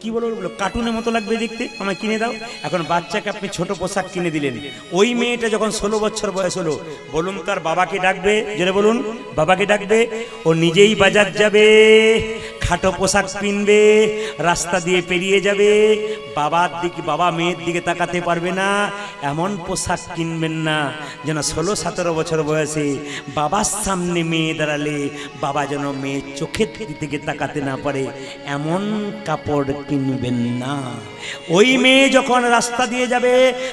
কি বলবো কার্টুনের মতো লাগবে দেখতে, আমায় কিনে দাও। এখন বাচ্চাকে আপনি ছোট পোশাক কিনে দিলেন। ওই মেয়েটা যখন 16 বছর বয়স হলো, বলুন তার বাবাকে ডাকবে? জোরে বলুন, বাবাকে ডাকবে? ও নিজেই বাজার যাবে, খাটো পোশাক কিনবে, রাস্তা দিয়ে পেরিয়ে যাবে, বাবা মেয়ের দিকে তাকাতে পারবে না। এমন পোশাক কিনবেন না যেন 16-17 বছর বয়সে বাবার সামনে মেয়ে দাঁড়ালে বাবা যেন মেয়ের চোখের দিকে তাকাতে না পারে, এমন কাপড় কিনবেন না। ওই মেয়ে যখন রাস্তা দিয়ে যাবে,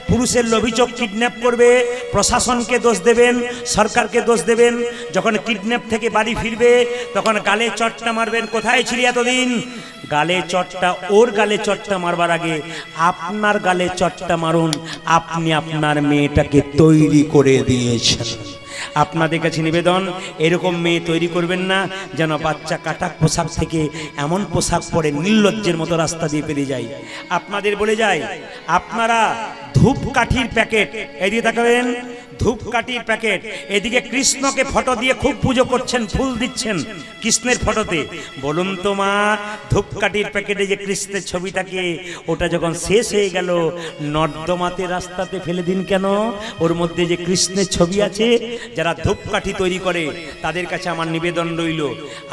পুরুষের লোভী চোখ কিডন্যাপ করবে, প্রশাসনকে দোষ দেবেন, সরকারকে দোষ দেবেন। যখন কিডন্যাপ থেকে বাড়ি ফিরবে তখন গালে চটটা মারবেন, কোথায় ছিলি এতদিন? গালে চটটা, ওর গালে চটটা মারবার আগে আপনার গালে চটটা মারুন। আপনি আপনার মেয়েটাকে তৈরি করে দিয়েছেন। আপনাদের কাছে নিবেদন, এরকম মেয়ে তৈরি করবেন না যেন বাচ্চা কাটা পোশাক থেকে এমন পোশাক পরে নির্লজ্জের মতো রাস্তা দিয়ে পেরিয়ে যায়। আপনাদের বলে যায়, আপনারা ধূপকাঠির প্যাকেট, এদিকে তাকাবেন, ধূপকাঠির প্যাকেট, এদিকে কৃষ্ণকে ফটো দিয়ে খুব পুজো করছেন, ফুল দিচ্ছেন কৃষ্ণের ফটোতে। বলুন তো মা, ধূপকাঠির প্যাকেটে যে কৃষ্ণের ছবিটাকে, ওটা যখন শেষ হয়ে গেল নর্দমাতে রাস্তাতে ফেলে দিন কেন? ওর মধ্যে যে কৃষ্ণের ছবি আছে। যারা ধূপকাঠি তৈরি করে তাদের কাছে আমার নিবেদন রইল,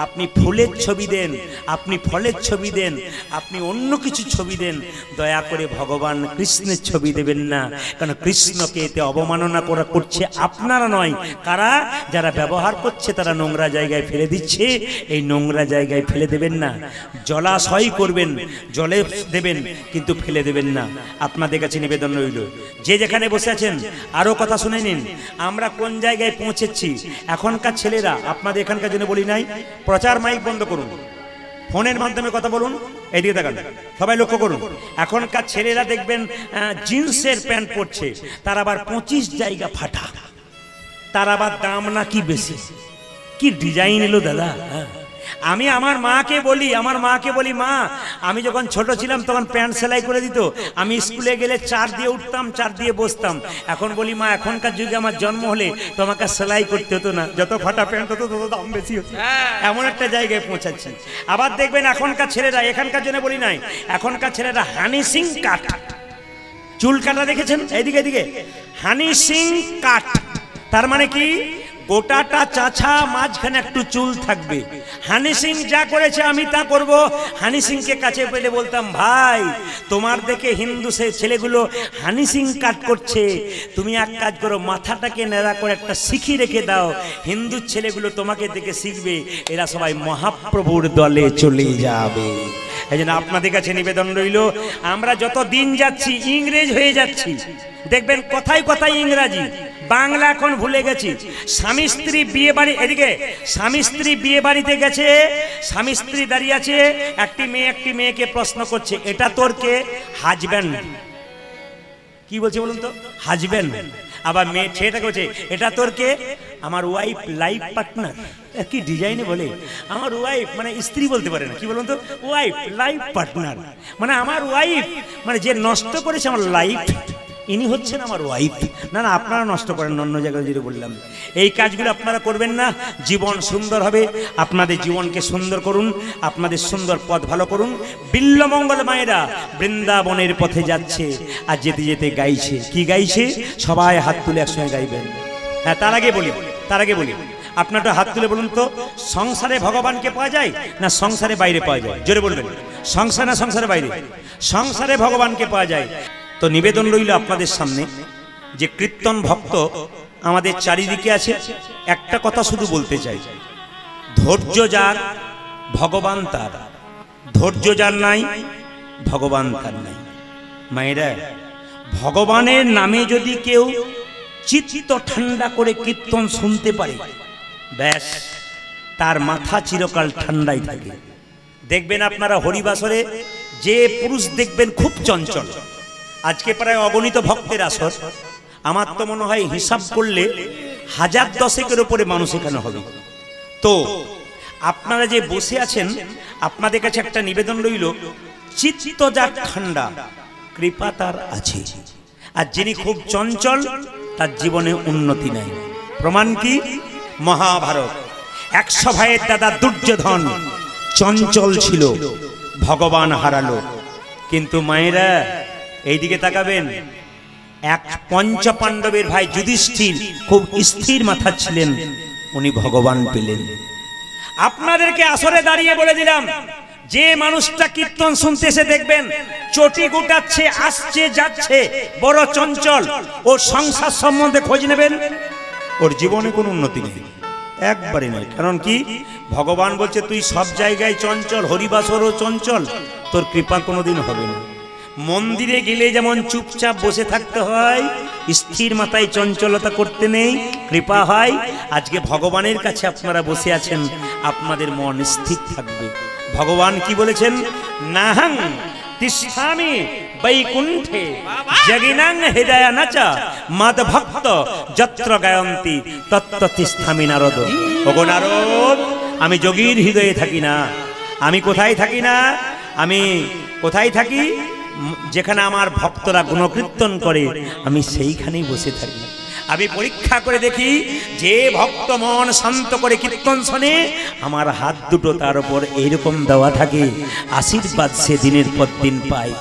আপনি ফুলের ছবি দেন, আপনি ফলের ছবি দেন, আপনি অন্য কিছু ছবি দেন, দয়া করে ভগবান কৃষ্ণের ছবি দেবেন না। কারণ কৃষ্ণকে এতে অবমাননা করছে আপনারা নয়, কারা? যারা ব্যবহার করছে তারা নোংরা জায়গায় ফেলে দিচ্ছে। এই নোংরা জায়গায় ফেলে দেবেন না। জলাশয় করবেন, জলে দেবেন, কিন্তু ফেলে দেবেন না। আপনাদের কাছে নিবেদন রইল, যে যেখানে বসে আছেন আরো কথা শুনে নিন। আমরা কোন জায়গায় পৌঁছেছি। এখনকার ছেলেরা, আপনাদের এখানকার জন্য বলি নাই, প্রচার মাইক বন্ধ করুন, ফোনের মাধ্যমে কথা বলুন। এদিকে দেখান, সবাই লক্ষ্য করুন। এখনকার ছেলেরা দেখবেন জিন্সের প্যান্ট পরছে, তার আবার 25 জায়গা ফাটা, তার আবার দাম নাকি বেশি। কি ডিজাইন এলো দাদা! আমি আমার মাকে বলি, মা আমি যখন ছোট ছিলাম তখন প্যান্ট সেলাই করে দিত, আমি স্কুলে গেলে 4 দিয়ে উঠতাম, 4 দিয়ে বসতাম। এখন বলি, মা এখনকার যুগে আমার জন্ম হলে তোমাকে সেলাই করতে হতো না, যত ফাটা প্যান্ট হতো তত দাম বেশি হতো। এমন একটা জায়গায় পৌঁছাচ্ছি। আবার দেখবেন এখনকার ছেলেরা, এখানকার জন্য বলি নাই, এখনকার ছেলেরা হানি সিং কাট, চুল কাটা দেখেছেন? এদিকে হানি সিং কাট, তার মানে কি? গোটাটা চাছা, মাঝখানে একটু চুল থাকবে। হানি সিং যা করেছে আমি তা করব। হানি সিংকে কাছে পেলে বলতাম, ভাই তোমার দেখে হিন্দু সে ছেলেগুলো হানি সিং কাট করছে, তুমি এক কাজ করো, মাথাটাকে নেড়া করে একটা শিখি রেখে দাও, হিন্দু ছেলেগুলো তোমাকে দেখে শিখবে, এরা সবাই মহাপ্রভুর দলে চলে যাবে। এই জন্য আপনাদের কাছে নিবেদন রইল, আমরা যত দিন যাচ্ছি ইংরেজ হয়ে যাচ্ছি। দেখবেন কথায় কথায় ইংরাজি, বাংলা এখন ভুলে গেছি। স্বামী স্ত্রী বিয়ে বাড়ি, এদিকে স্বামী স্ত্রী বিয়ে বাড়িতে গেছে, স্বামী স্ত্রী দাঁড়িয়ে আছে, একটি মেয়েকে প্রশ্ন করছে, এটা তোর কে? হাজব্যান্ড। কি বলছে বলুন তো? হাজব্যান্ড। আবার মেয়ে ছেলেটাকে বলছে, এটা তোর কে? আমার ওয়াইফ, লাইফ পার্টনার। কি ডিজাইনে বলে, আমার ওয়াইফ মানে স্ত্রী বলতে পারে না, কি বলুন তো? ওয়াইফ, লাইফ পার্টনার, মানে আমার ওয়াইফ, মানে যে নষ্ট করেছে আমার লাইফ, ইনি হচ্ছেন আমার ওয়াইফ। না না, আপনারা নষ্ট করেন, অন্য জায়গায় যেটা বললাম, এই কাজগুলো আপনারা করবেন না। জীবন সুন্দর হবে, আপনাদের জীবনকে সুন্দর করুন, আপনাদের সুন্দর পথ ভালো করুন। বিল্লমঙ্গল মায়েরা বৃন্দাবনের পথে যাচ্ছে, আর যেতে যেতে গাইছে। কি গাইছে? সবাই হাত তুলে একসঙ্গে গাইবেন। হ্যাঁ, তার আগে বলি, আপনারটা হাত তুলে বলুন তো, সংসারে ভগবানকে পাওয়া যায় না সংসারে বাইরে পাওয়া যায়? জোরে বলবেন, সংসার না সংসারে বাইরে? সংসারে ভগবানকে পাওয়া যায়। তো নিবেদন রইল আপনাদের সামনে, যে কীর্তন ভক্ত আমাদের চারিদিকে আছে, একটা কথা শুধু বলতে চাই, ধৈর্য যার ভগবান তার, ধৈর্য যার নাই ভগবান তার নাই। মায়েরা, ভগবানের নামে যদি কেউ চিত্ত ঠান্ডা করে কীর্তন শুনতে পারে, ব্যাস তার মাথা চিরকাল ঠান্ডাই থাকে। দেখবেন আপনারা হরিবাসরে যে পুরুষ দেখবেন খুব চঞ্চল, আজকে প্রায় অগণিত ভক্তের আসর, আমার তো মনে হয় হিসাব করলে 1010-এর উপরে মানুষ এখানে হবে। তো আপনারা যে বসে আছেন, আপনাদের কাছে একটা নিবেদন রইল, চিত্ত যার ঠান্ডা কৃপা তার আছে, আর যিনি খুব চঞ্চল তার জীবনে উন্নতি নাই। প্রমাণ কি? মহাভারত। 100 ভাইয়ের দাদা দুর্যোধন চঞ্চল ছিল, ভগবান হারালো। কিন্তু মায়েরা এইদিকে তাকাবেন, এক পঞ্চপাণ্ডবের ভাই যুধিষ্ঠির খুব স্থির মাথা ছিলেন, উনি ভগবান পেলেন। আপনাদেরকে আসরে দাঁড়িয়ে বলে দিলাম, যে মানুষটা কীর্তন শুনতে এসে দেখবেন চটি গুটাচ্ছে, আসছে যাচ্ছে, বড় চঞ্চল, ওর সংসার সম্বন্ধে খোঁজ নেবেন, ওর জীবনে কোনো উন্নতি নেই, একবারই নয়। কারণ কি? ভগবান বলছে তুই সব জায়গায় চঞ্চল, হরিবাসরও চঞ্চল, তোর কৃপা কোনোদিন হবে না। মন্দিরে গেলে যেমন চুপচাপ বসে থাকতে হয়, স্থির মাথায় চঞ্চলতা করতে নেই, কৃপা হয়। আজকে ভগবানের কাছে আপনারা বসে আছেন, আপনাদের মন স্থির থাকবে। ভগবান কি বলেছেন? নাহং তিষ্ঠামি বৈকুণ্ঠে জগিনাং হৃদয়ানাচা মদ ভক্ত যত্র গায়ন্তি তত্র তিষ্ঠামি নারদ। ওগো নারদ, আমি যোগীর হৃদয়ে থাকি না। আমি কোথায় থাকি না? আমি কোথায় থাকি? যেখানে আমার ভক্তরা গুণকীর্তন করে, আমি সেইখানেই বসে থাকি। আমি পরীক্ষা করে দেখি, যে ভক্ত মন শান্ত করে কীর্তন শোনে, আমার হাত দুটো তার উপর এইরকম দেওয়া থাকে, আশীর্বাদ সে দিনের পর দিন পায়।